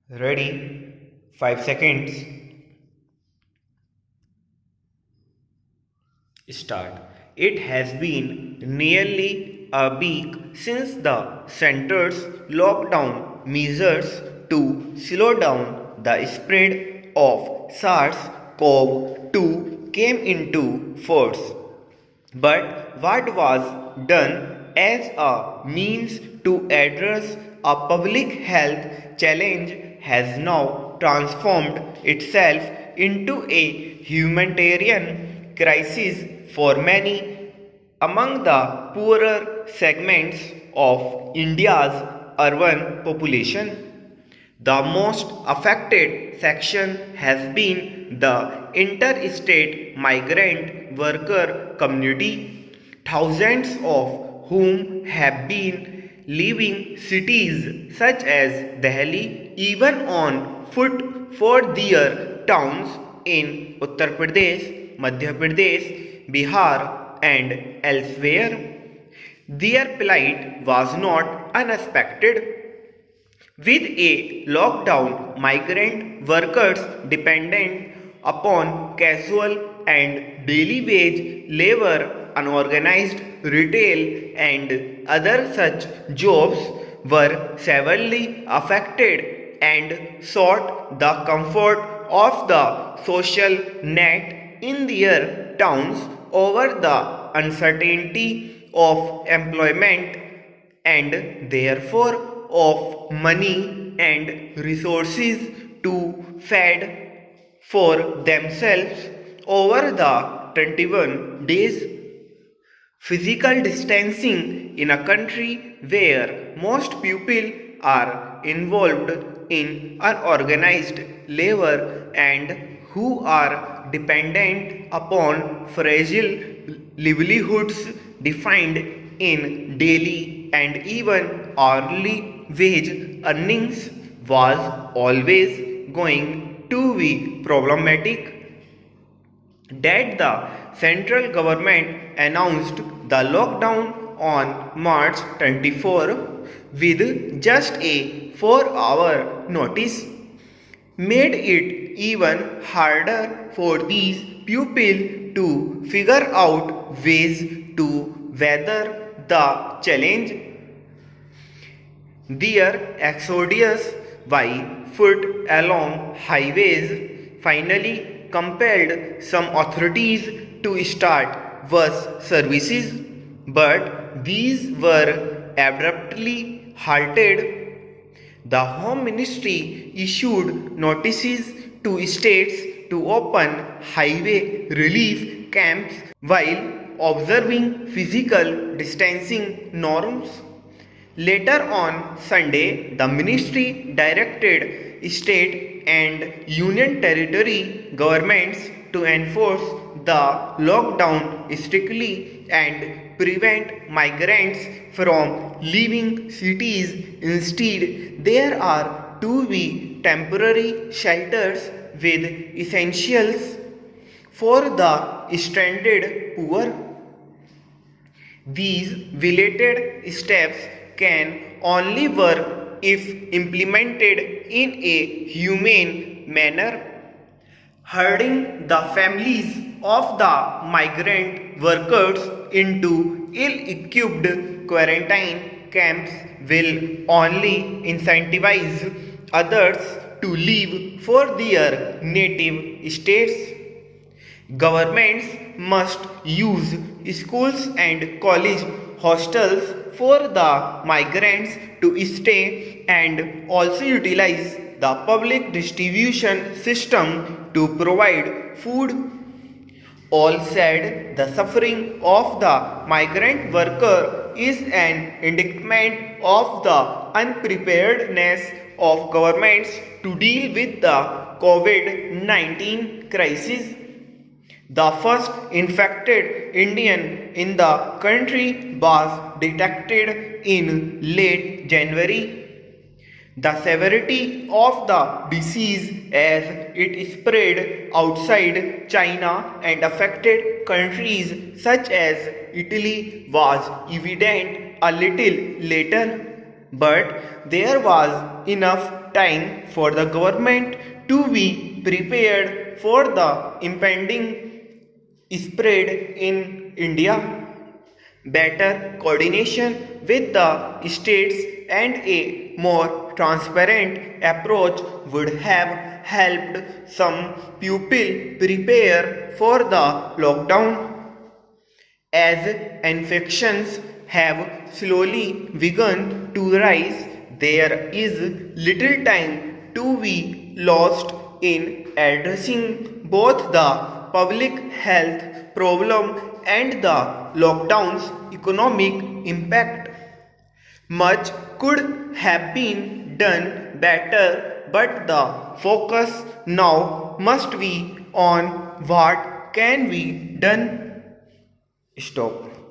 Ready? 5 seconds. Start. It has been nearly a week since the center's lockdown measures to slow down the spread of SARS-CoV-2 came into force. But what was done as a means to address a public health challenge has now transformed itself into a humanitarian crisis for many among the poorer segments of India's urban population. The most affected section has been the interstate migrant worker community, thousands of whom have been leaving cities such as Delhi even on foot for their towns in Uttar Pradesh, Madhya Pradesh, Bihar, and elsewhere. Their plight was not unexpected. With a lockdown, migrant workers dependent upon casual and daily wage labor, unorganized retail, and other such jobs were severely affected and sought the comfort of the social net in their towns over the uncertainty of employment and therefore of money and resources to fend for themselves over the 21 days. Physical distancing in a country where most people are involved in unorganized labor and who are dependent upon fragile livelihoods defined in daily and even hourly wage earnings was always going to be problematic. That the central government announced the lockdown on March 24 with just a 4-hour notice made it even harder for these people to figure out ways to weather the challenge. Their exodus by foot along highways finally compelled some authorities to start bus services, but these were abruptly halted. The Home Ministry issued notices to states to open highway relief camps while observing physical distancing norms. Later on Sunday, the ministry directed state and union territory governments to enforce the lockdown strictly and prevent migrants from leaving cities. Instead, there are to be temporary shelters with essentials for the stranded poor. These belated steps can only work if implemented in a humane manner. Herding the families of the migrant workers into ill-equipped quarantine camps will only incentivize others to leave for their native states. Governments must use schools and college hostels for the migrants to stay and also utilize the public distribution system to provide food. All said, the suffering of the migrant worker is an indictment of the unpreparedness of governments to deal with the COVID-19 crisis. The first infected Indian in the country was detected in late January. The severity of the disease as it spread outside China and affected countries such as Italy was evident a little later. but there was enough time for the government to be prepared for the impending spread in India. Better coordination with the states and a more transparent approach would have helped some people prepare for the lockdown. As infections have slowly begun to rise, there is little time to be lost in addressing both the public health problem and the lockdown's economic impact. Much could have been done better, but the focus now must be on what can be done. Stop.